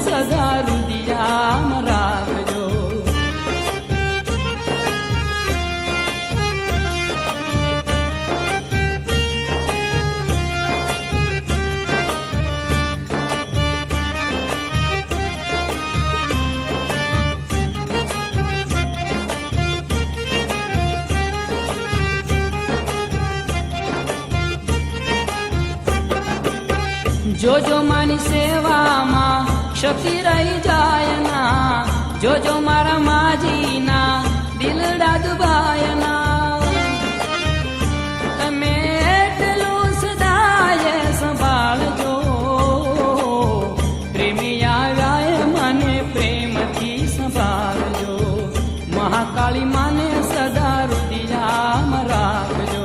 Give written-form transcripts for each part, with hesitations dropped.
સદા રુદિયામાં રાખજો. જોજો માની સેવામાં શક્તિ રહી જાય ના, જોજો મારા માજીના દિલડા દુભાયના. તમે એટલું સદાય સંભાળજો, પ્રેમી આવ્યા મને પ્રેમથી સંભાળજો. મહાકાળી માને સદા રુદિયામાં રાખજો.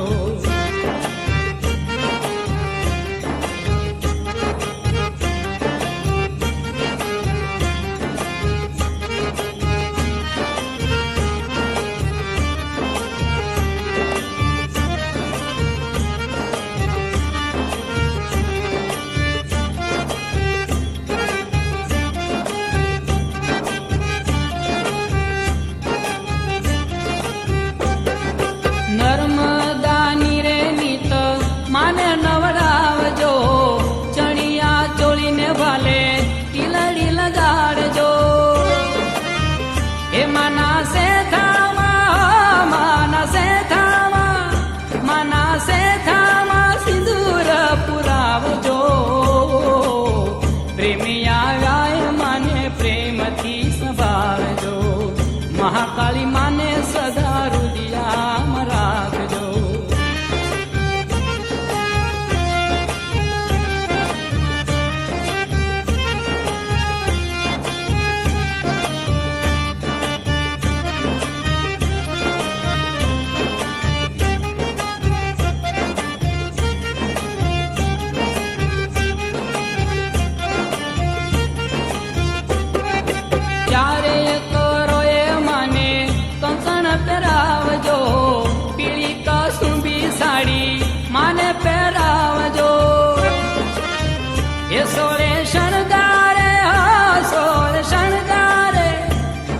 નર્મદા નીરે નીત માને નવડાવજો, ચણિયા ચોળીને ભાલે ટીલડી લગાડજો. એ માના શેથામાં, માના શેથામાં, માના શેથામાં સિંદૂર પુરાવજો. પ્રેમી આવ્યા મને પ્રેમથી સંભાળજો. મહાકાળી માને સદા રુદિયામાં રાખજો. ચારે કરોએ મને કંકણ પહેરાવજો, પીળી કસુંબી સાડી માને પહેરાવજો. એ સોળે શણગારે, સોળે શણગારે,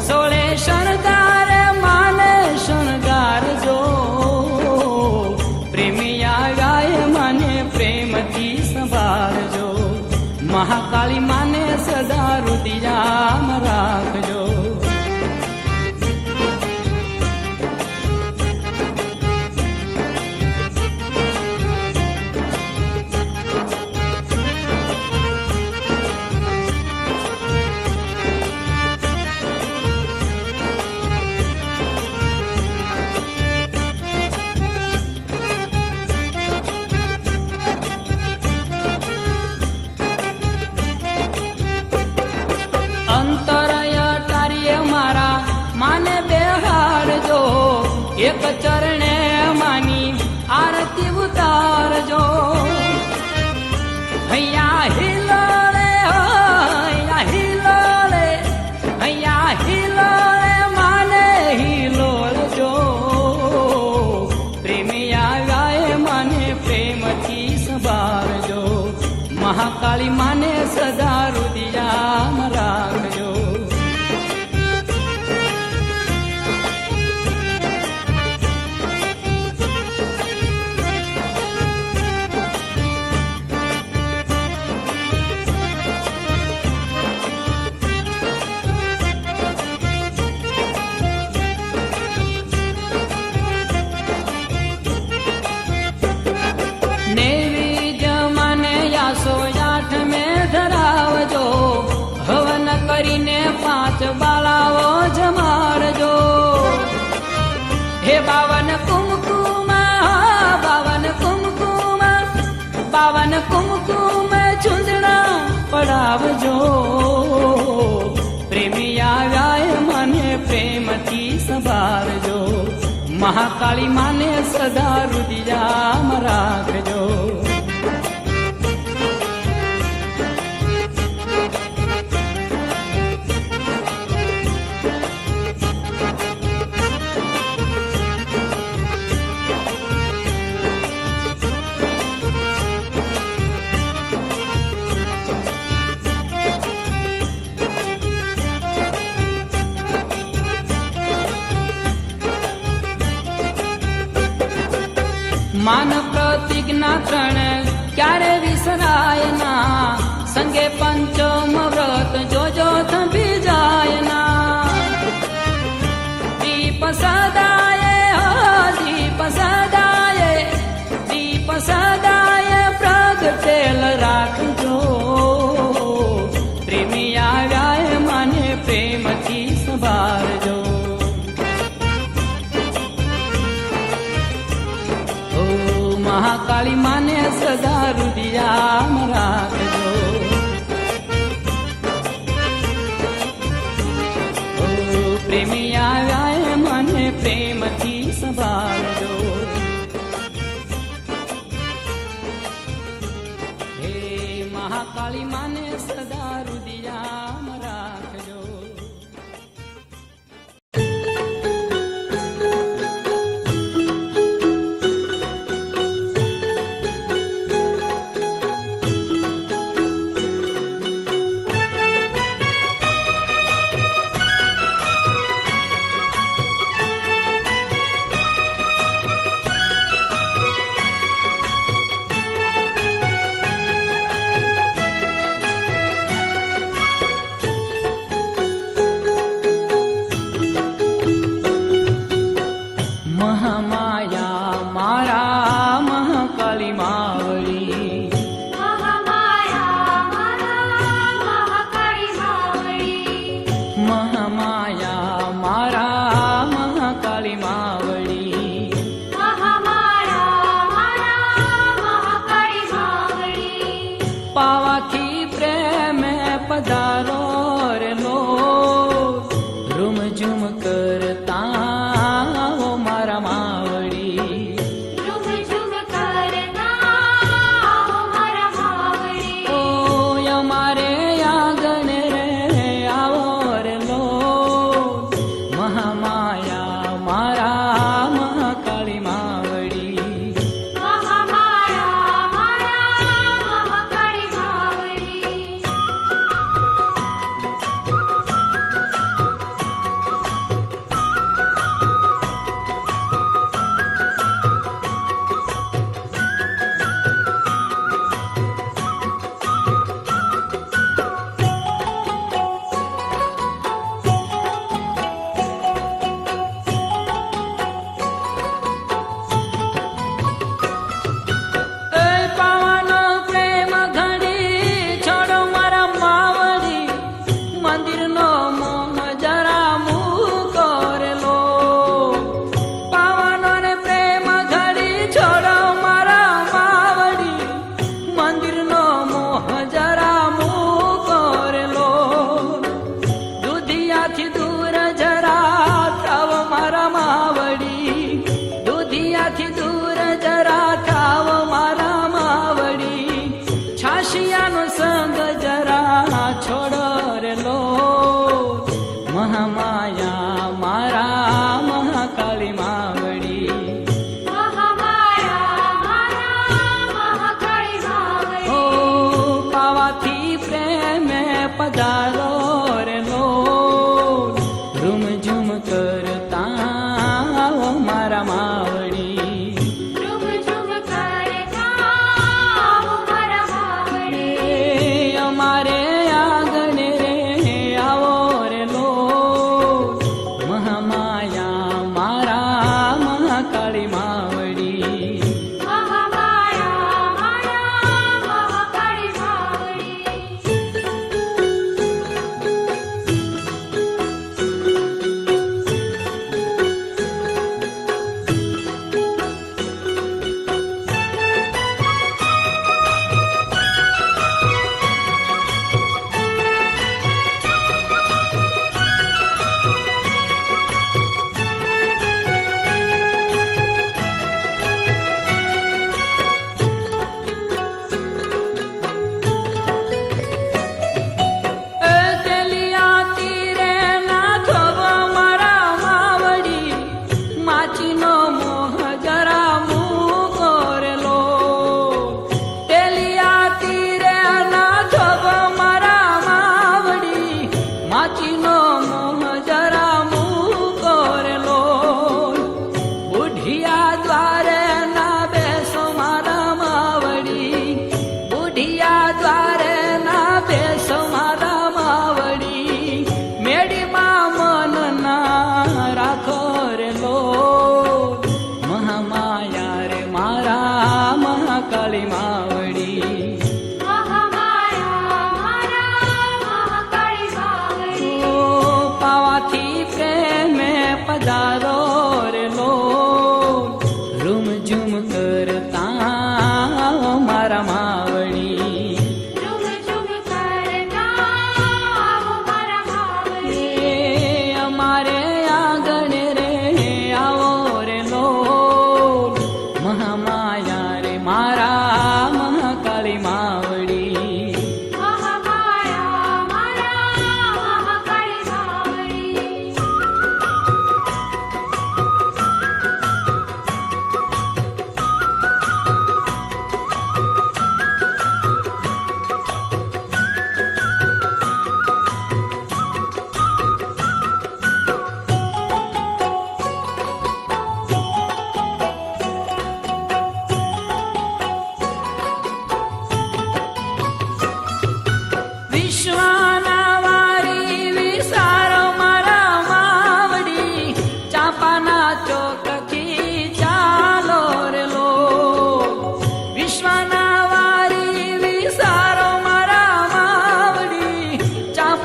સોળે શણગારે માને શણગારજો. પ્રેમી આવ્યા મને પ્રેમથી સંભાળજો. મહાકાળી માને સદા રુદિયામાં રાખજો. અંતરય તારીએ મારા માને બેહાડજો, એક ચરણે માની આરતી ઉતારજો. હૈયા હિલોળે, હૈયા હિલોળે, હૈયા હિલોળે માને હિલોળજો. પ્રેમી આવ્યા મને પ્રેમથી સંભાળજો. મહાકાળી માને સદા રુદિયામાં રાખજો. નૈવેદ્ય મને યાસો આઠ મેં ધરાવજો, હવન કરીને 5 બાળાઓ જમાડજો. હે 52 કુમકુમ, 52 કુમકુમ, 52 કુમકુમ ચૂંદણા પડાવજો. પ્રેમી આવ્યા મને પ્રેમથી સંભાળજો. મહાકાળી માને સદા રુદિયામાં રાખજો. માન પ્રતિજ્ઞા ત્રણ ક્યારે વિસરાય ના, સંગે પંચમ વ્રત જોજો થંભી જાય ના. દીપ સદાય દીપ સદાય દીપ સદાય પ્રગટેલ રાખજો. પ્રેમી આવ્યા મને પ્રેમથી સંભાળજો. મહાકાળી માને સદા રુદિયામાં રાખજો. પ્રેમી આવ્યા મને પ્રેમથી સંભાળજો. હે મહાકાળી માને સદા રુદિયામાં રાખજો. પાવાથી પ્રેમ પધારો રે લો, રૂમ ઝુમ કરતા આવો મારા માવડી. રૂમ ઝુમ કરતા આવો મારા માવડી. ઓ અમારે આંગણ રે આવો રે લો, મહામાયા મારા મહાકાળી માવડી. મહામાયા મારા મહાકાળી માવડી. ઓ પાવાથી પ્રેમ પધારો રે લો, રૂમ ઝુમ કરતા આવો મારા માવડી. રૂમ ઝુમ કરતા આવો મારા માવડી. અમારે આંગણે રે આવો રે લો, મહામાયા મારા મહાકાળી માવડી.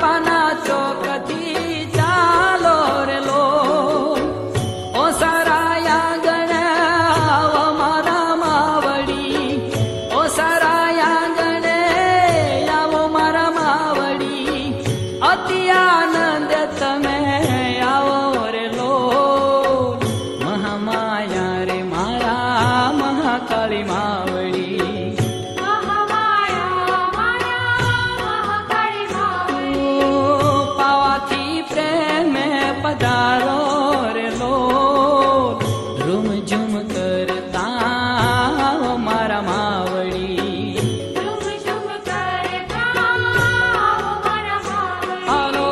બાપાના ચોકથી ચાલો રે લો ઓ સરાયા ગણે આવો મારા માવડી ઓ સરાયા ગણે આવો મારા માવડી અતિ આનંદ તમે આવો રે લો મહામાયા રે મારા મહાકાળી માવડી મહામાયા માયા મહાકાળી માવડી પાવાથી પ્રેમે પધારો રે લો રૂમ ઝુમ કરતા મારા માવડી ઝુમ ઝુમ કરતા મારા માવડી હાલો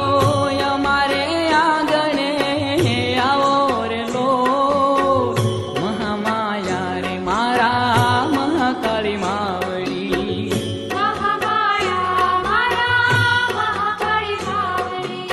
અમારે આંગણે આવો રે લો મહામાયા રે મારા મહાકાળી માવડી મહામાયા માયા મહાકાળી માવડી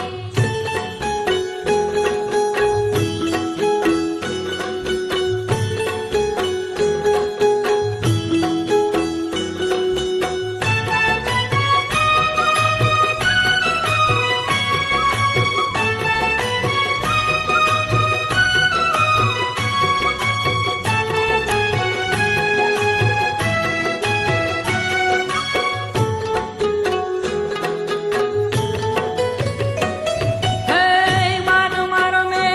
હે માન મારો મે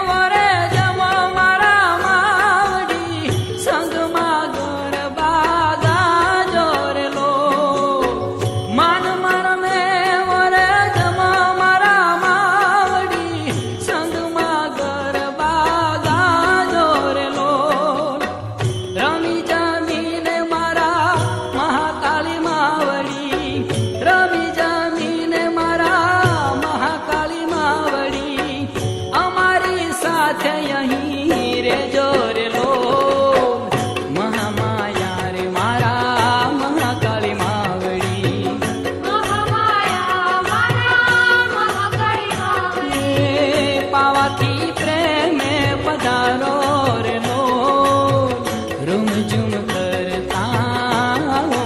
વરે જમો મારા માવડી સંગમાં ગરબા ગાજો રે લો માન મારો મે વરે જમો મારા માવડી સંગમાં ગરબા ગાજો રે લો રમી જમીને મારા મહાકાળી માવડી રમી જમીને મારા મહાકાળી માવડી અમારી સાથે અહીં રેજો રે લો મહામાયા રે મારા મહાકાળી માવડી મહામાયા માયા મહાકાળી માવડી પાવાથી પ્રેમે પધારો રે લો રૂમ ઝુમ કરતા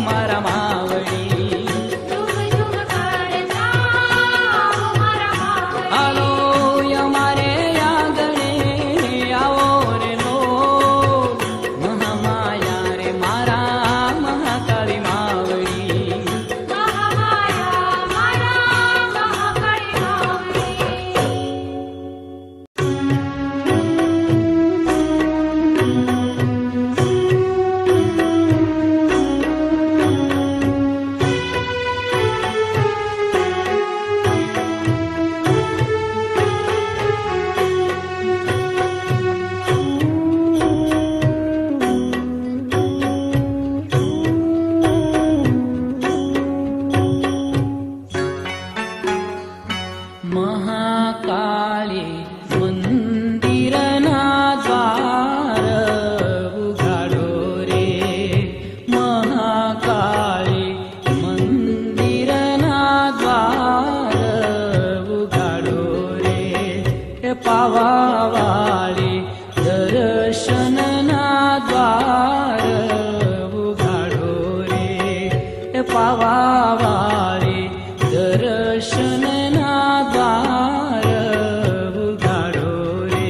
મારા માવડી ઝુમ ઝુમ કરતા મારા માવડી હાલો અમારે આંગણે આવો રે લો મહામાયા રે મારા મહાકાળી માવડી મહામાયા માયા મહાકાળી માવડી મહાકાળી મંદિરના દ્વાર ઉઘાડો રે મહાકાળી મંદિરના દ્વાર ઉઘાડો રે એ પાવાવાળી દર્શનના દ્વાર ઉઘાડો રે એ પાવાવાળી દર્શનના દ્વાર ઉઘાડો રે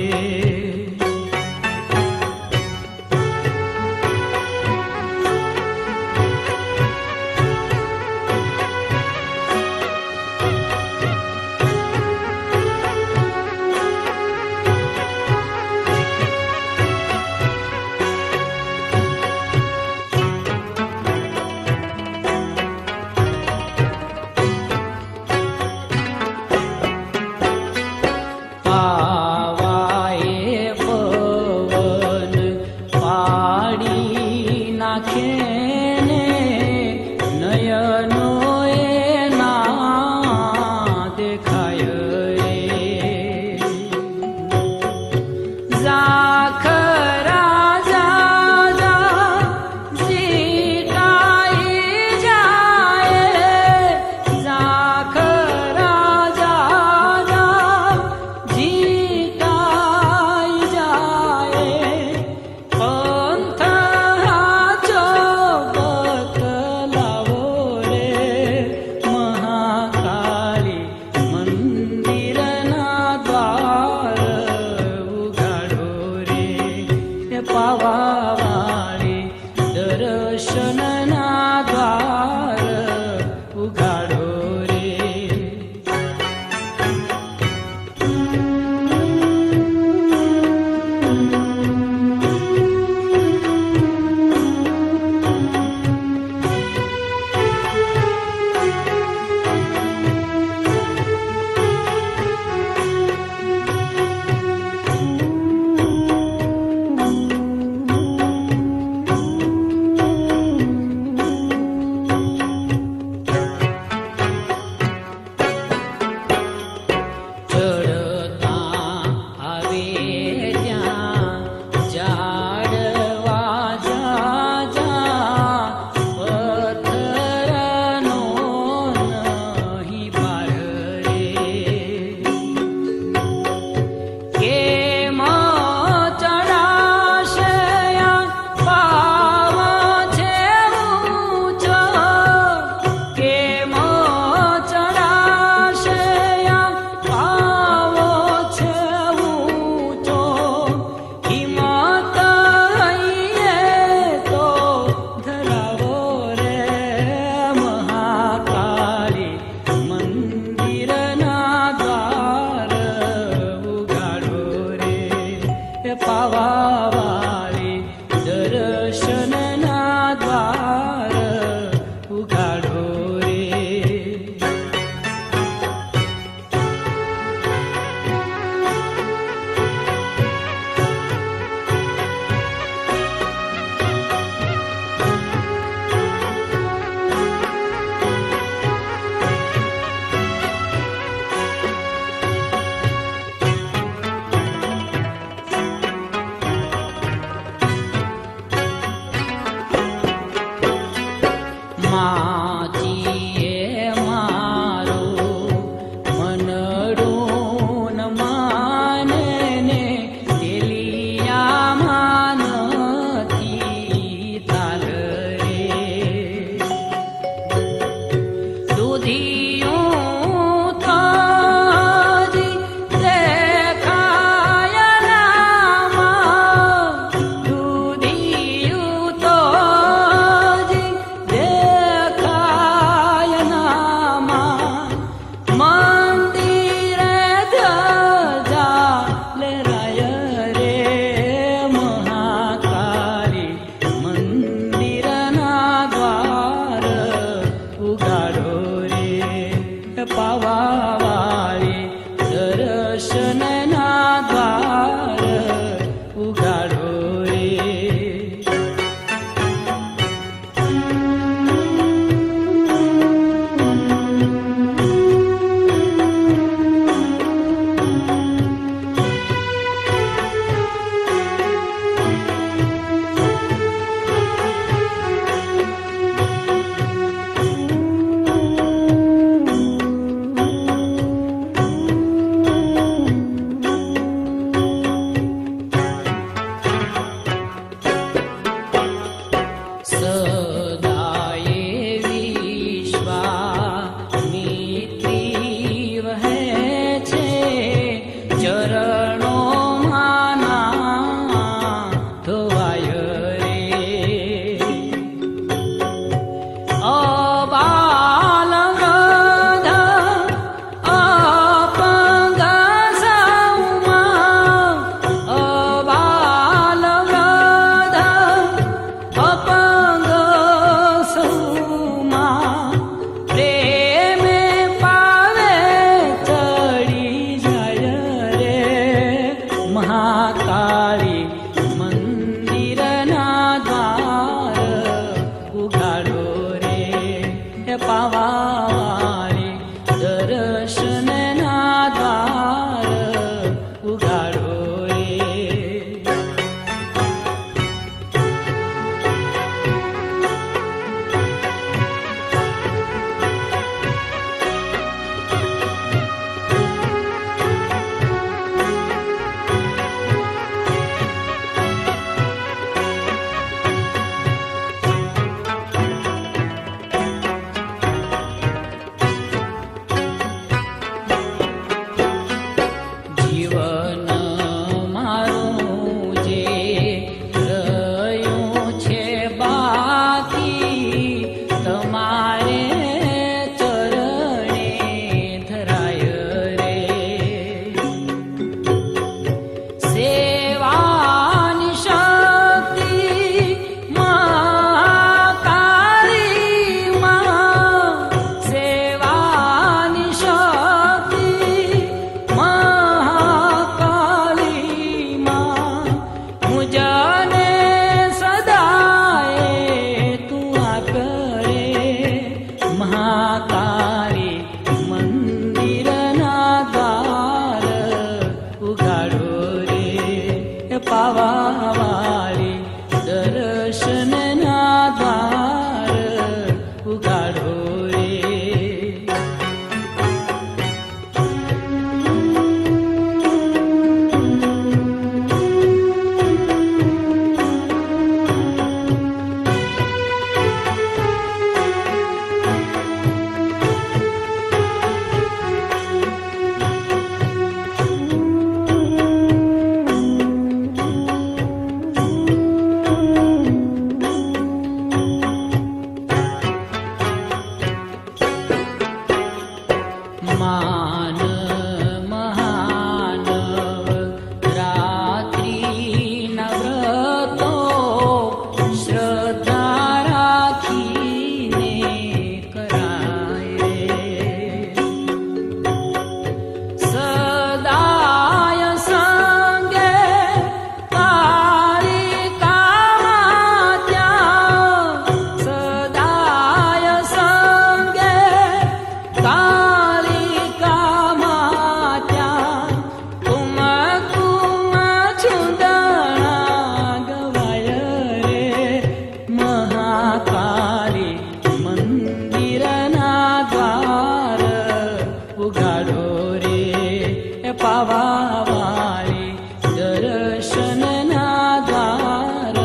રે પાવા વાળી દર્શનના દ્વાર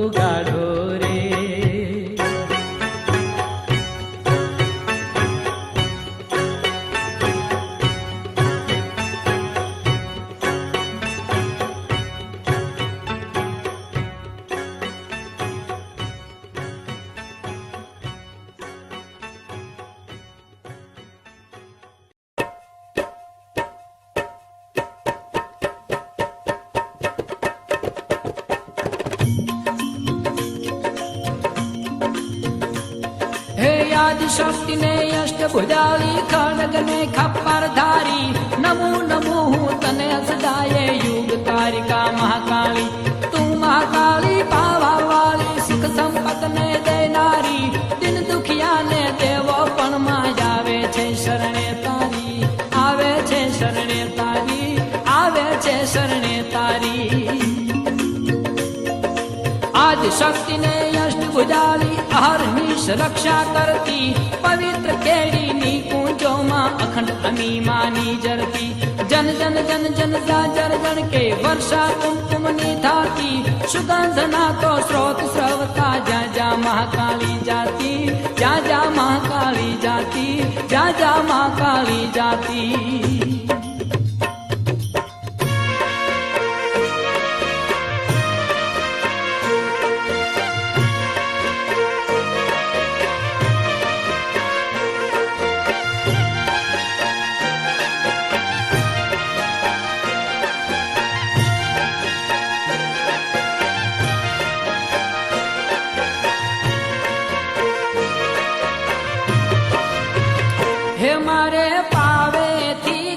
ઉગાડો રે. શક્તિ ને અષ્ટભુજાળી ખડગ ને ખપ્પર ધારી નમો નમો હું તને સદાય યુગ તારિકા મહાકાળી તું મહાકાળી પાવા વાળી સુખ સંપત ને દેનારી દિન દુખિયા ને દેવો પણ માં આવે છે શરણે તારી આવે છે શરણે તારી આવે છે શરણે તારી. આદ શક્તિ ને અષ્ટભુજાળી અહર્નિશ રક્ષા કરતી પવિત્ર કેડીની કુંજોમાં અખંડ અમીમાની જરતી જન જન જન જન જાજર જણ કે વર્ષા કુમકુમની થાતી સુગંધના તો સ્રોત સ્રવતા જ્યાં જ્યાં મહાકાળી જાતી જ્યાં જ્યાં મહાકાળી જાતી જ્યાં જ્યાં મહાકાળી જાતી. હે મારે પાવેથી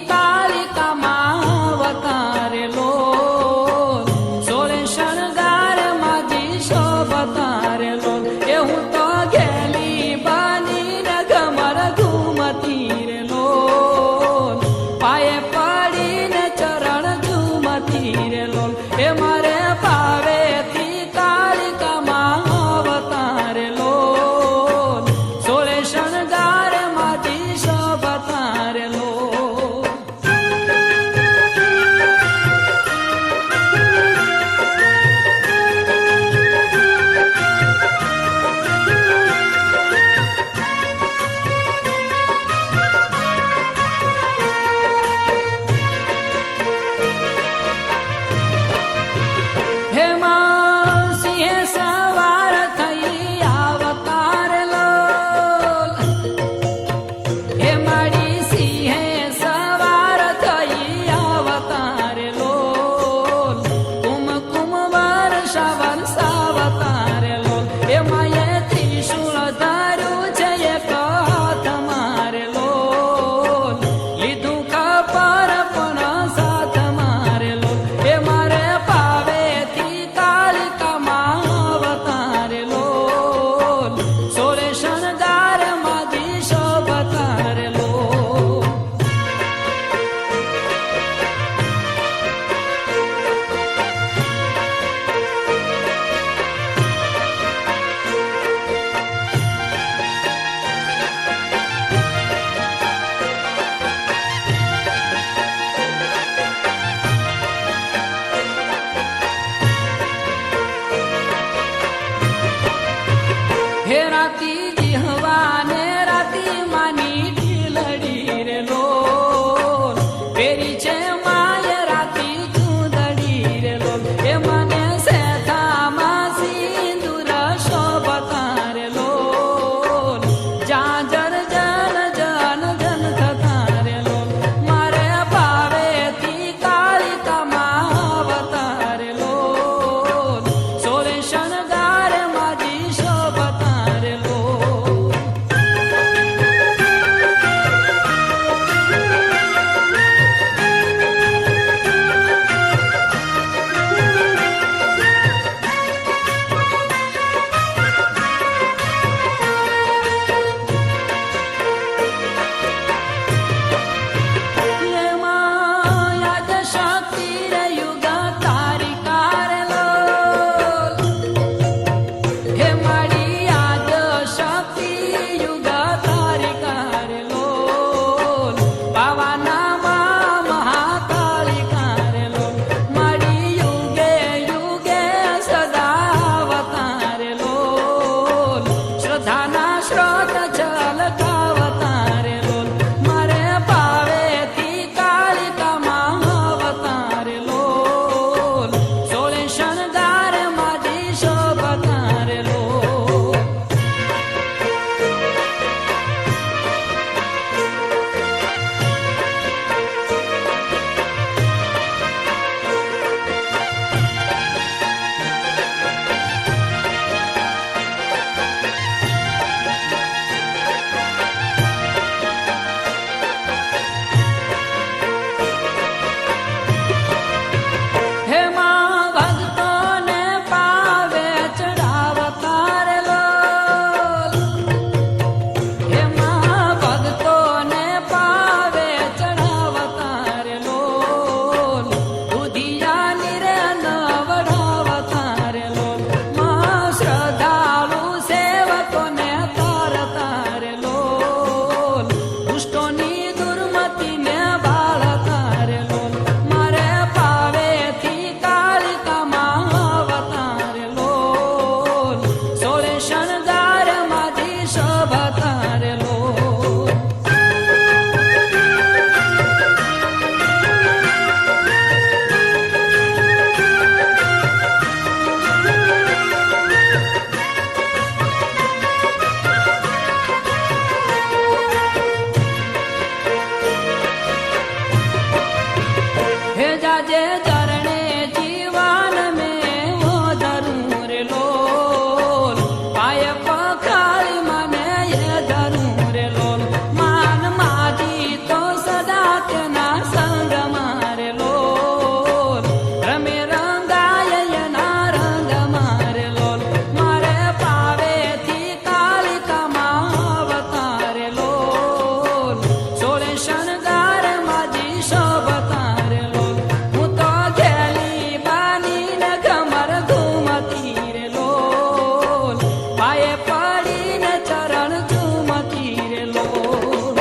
ताजे चरणे जीवन में वो धरूं रे लोल पाय पखाली मने ये धरूं रे लोल मान माजी तो सदा तेना संग मारे लोल रमे रंगाय ना रंग मारे लोल मारे पावे थी कालिका मावतारे लोल सोळे शणगार माजी शोभतारे लोल હું તો ઘેલી બાનીને કમર ઘૂમતી રે લોલ પાયે પડીને ચરણ ચૂમતી રે લોલ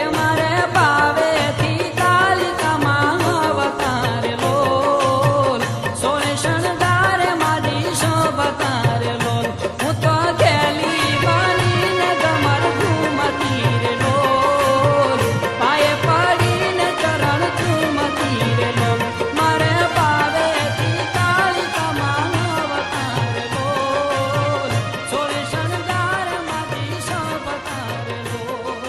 એ મારે ભાવેથી કાલિકામાં અવતારે લોલ સોળે શણગારે મારી શોભતારે લોલ હું તો ઘેલી બાનીને કમર ઘૂમતી રે લોલ પાયે પડીને ચરણ ચૂમતી રે લોલ મારે ભાવેથી કાલિકામાં અવતારે લોલ સોળે શણગારે મારી શોભતારે લોલ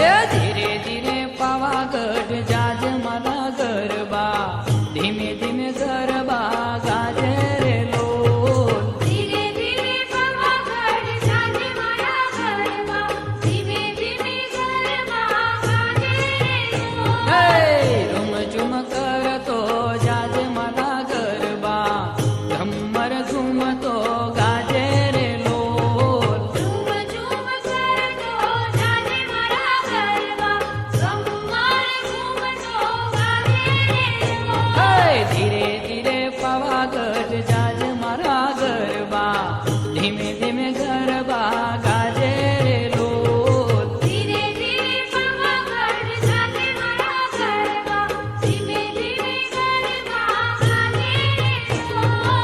એ ધીરે ધીરે પાવાગઢ જાજ મારા ગરબા ધીમે ધીમે ગરબા ગાજે રે લોલ ધીરે ધીરે પાવાગઢ જાજે મારા ગરબા ધીમે ધીમે ગરબા ગાજે રે લોલ હે રૂમ ઝુમ કરતો જાજે મારા ગરબા ધમ્મર ઘૂમતો ગાજે રે લોલ ઝૂમ ઝૂમ કરતો જાજે મારા ગરબા ગમ્મર ઘૂમતો ગાજે રે લોલ હે ધીરે ધીરે પાવાગઢ જાજ મારા ગરબા ધીમે ધીમે ગરબા ગાજે રે લોલ ધીરે ધીરે પાવાગઢ જાજે મારા ગરબા ધીમે ધીમે ગરબા ગાજે રે લોલ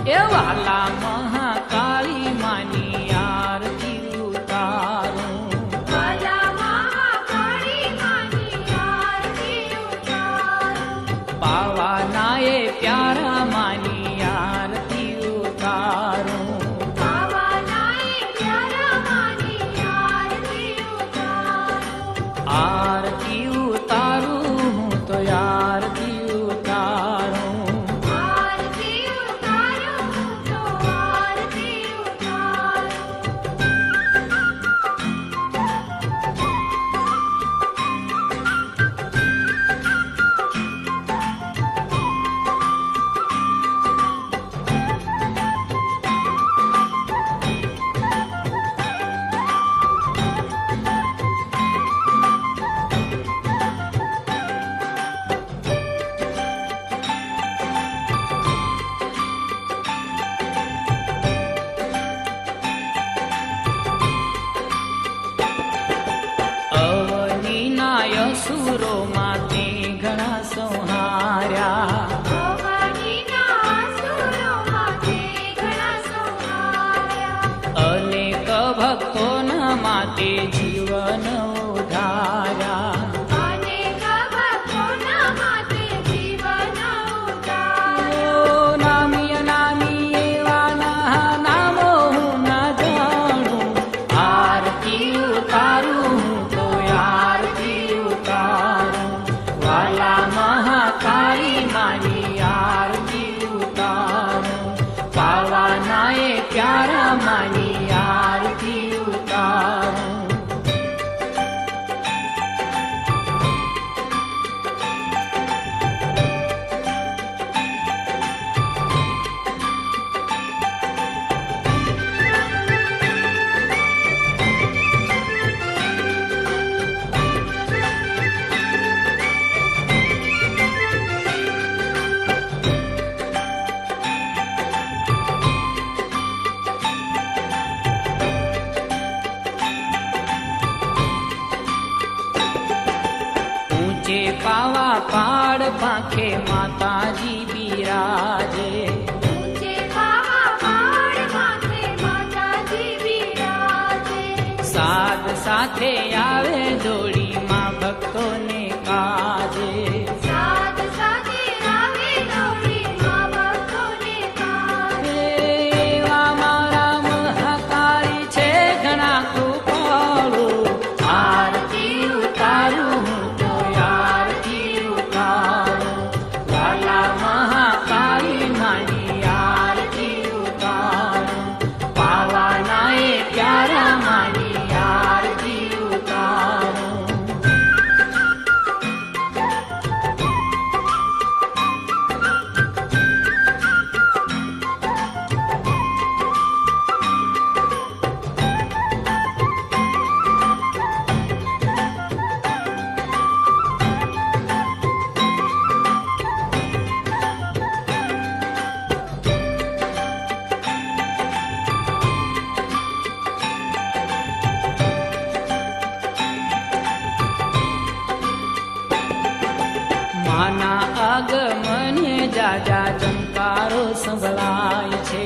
એ વાલા મહાકાળી માની આરતી ઉતારું વાલા મહાકાળી માની આરતી ઉતારું પાવાના એ પ્યારા માની આરતી ઉતારું પાવાનાએ પ્યારા માની આરતી ઉતારું આરતી ઉતારું હું તો આરતી ઉતારું આરતી ઉતારું તો આરતી ઉતારું અવનીના યસુરો માતે ઘણા સંહાર્યા ભવાનીના આસુરો માથે ઘણા સંહાર્યા અનેક ભક્તોના માતે જીવન ઉધાર્યા અનેક ભક્તોના માથે જીવન ઉતાર્યા ઓ નામી અનામી એવાના નામો હું ના જાણું આરતી ઉતારું હું તો આરતી ઉતારું વાલા મહાકાળી માની આરતી ઉતારું પાવાના એ પ્યારા માની આરતી ઉતારું ઊંચે પાવા પાડ પાંખે માતાજી બિરાજે ઊંચે પાવા પહાડ માથે માતાજી બિરાજે સાદ સાથે આવે દોડી માં ભક્તોને કાજે સાદ સાથે આવે દોડી મા ભક્તોને કાજે એવા મારા મહાકાળી છે ઘણા કૃપાળુ આરતી ઉતારું હું તો આરતી ઉતારું લાલા મહાકાળી માની આરતી ઉતારું પાવાના એ પ્યારા માની આરતી ઉતારું માના આગમને જાજા જંકારો સંભળાય છે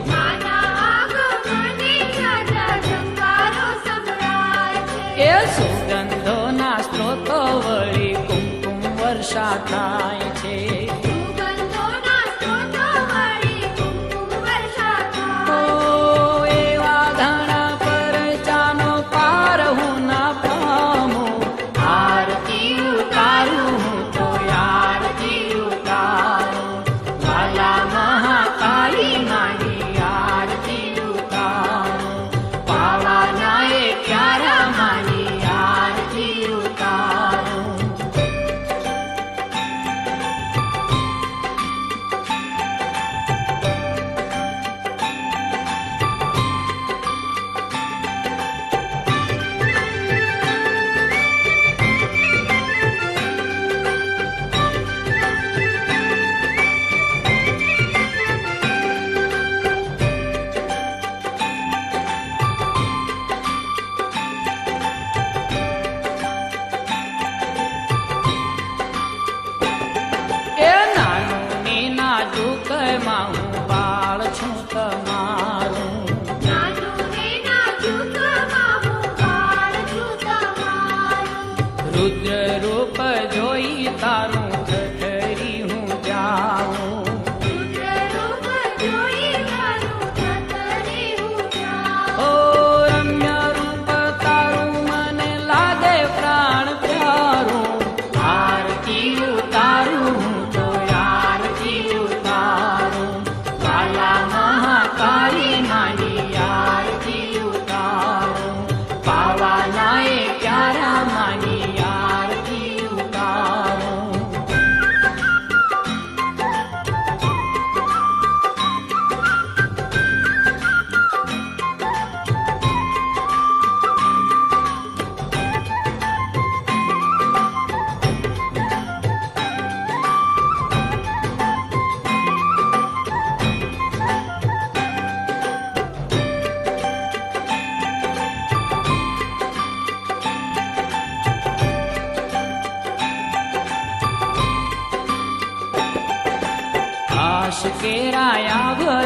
માના આગમને જાજા જંકારો સંભળાય છે એ સુગંધોના સ્ત્રોતો વળી કુમકુમ વર્ષા થાય છે સુગંધોના સ્ત્રોતો વળી કુમકુમ વર્ષા ઓ થાય એવા ઘણા પરચાનો પાર હું ના પામું આરતી ઉતારું હું તો આરતી ઉતારું વાલા મહાકાળી માની આરતી ઉતારું પાવાના એ પ્યારા માની આરતી ઉતારું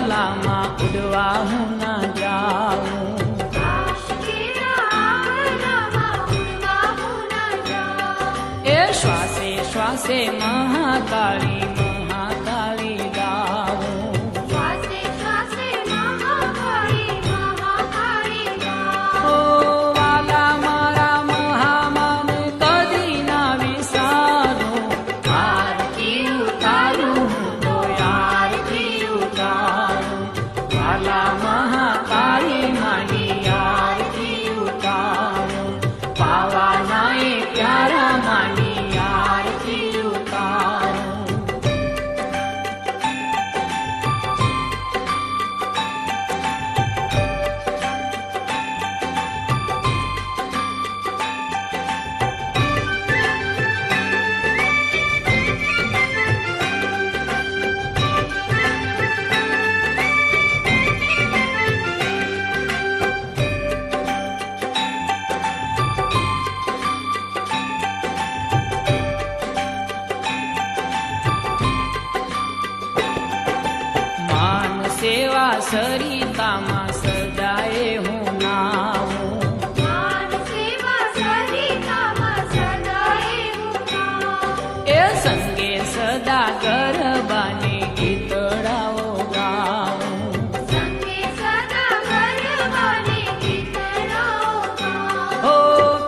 આંગલામાં ઉડવા હું ના જાઉં. આશિકીના આંગણામાં ઉડવા હું ન જાઉં. એ શ્વાસે શ્વાસે મહાકાળી મહાકાળી ગાવું. શ્વાસે શ્વાસે મહાકાળી મહાકાળી ઓ ગાઉં. વાલા મારા મહામાન કદી ના વિસારું. આરતી ઉતારું હું તો આરતી ઉતારું. વાલા મહાકાળી માની આરતી ઉતારું. પાવાના એ પ્યારા માની આરતી ઉતારું. માન સેવા સરિતામાં સદાએ હું નાવું. માન સેવા સરિતામાં સદાએ હું ગાઉં. એ સંગે સદા ગરબાને ગીતડાઓ ગાવું. સંગે સદા ગરબાને ગીતડાઓ ગાઉં. હો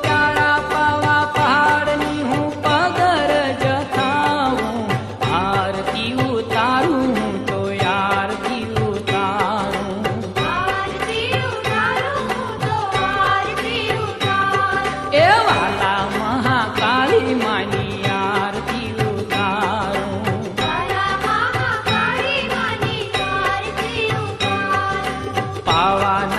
પ્યારા પાવા પહાડની હું પગર જથાવું. આરતી ઉતારું હું તો આરતી ઉતારું. આરતી ઉતારું હું તો આરતી ઉતારું. એ વાલા મહાકાળી માની આરતી ઉતારું. વાલા મહાકાળી માની આરતી ઉતારું. પાવાના